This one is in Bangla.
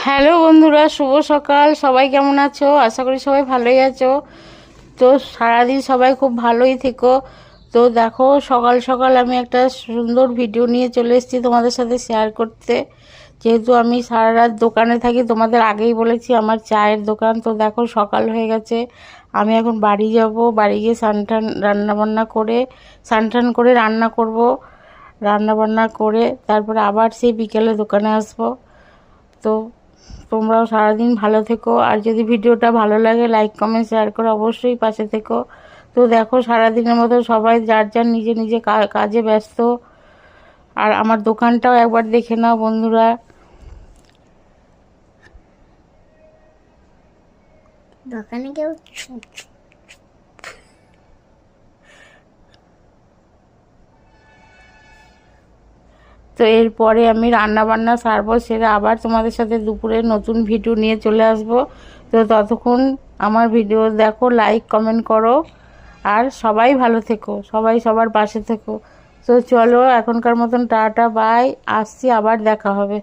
হ্যালো বন্ধুরা, শুভ সকাল। সবাই কেমন আছো? আশা করি সবাই ভালোই আছো। তো সারাদিন সবাই খুব ভালোই থেকো। তো দেখো, সকাল সকাল আমি একটা সুন্দর ভিডিও নিয়ে চলে এসেছি তোমাদের সাথে শেয়ার করতে। যেহেতু আমি সারা রাত দোকানে থাকি, তোমাদের আগেই বলেছি আমার চায়ের দোকান। তো দেখো, সকাল হয়ে গেছে, আমি এখন বাড়ি যাব। বাড়ি গিয়ে রান্নাবান্না করে স্নান করে রান্না করব। রান্নাবান্না করে তারপরে আবার সেই বিকেলে দোকানে আসবো। তো তোমরাও সারাদিন ভালো থেকো, আর যদি ভিডিওটা ভালো লাগে লাইক কমেন্ট শেয়ার করে অবশ্যই পাশে থেকো। তো দেখো, সারাদিনের মতো সবাই যার যার নিজে নিজে কাজে ব্যস্ত। আর আমার দোকানটাও একবার দেখে নাও বন্ধুরা। দোকানে কেউ তো এরপরে আমি রান্না বান্না সারবো, সেরে আবার তোমাদের সাথে দুপুরে নতুন ভিডিও নিয়ে চলে আসব। তো ততক্ষণ আমার ভিডিও দেখো, লাইক কমেন্ট করো, আর সবাই ভালো থেকো, সবাই সবার পাশে থেকো। তো চলো, এখনকার মতন টাটা বাই, আসছি, আবার দেখা হবে।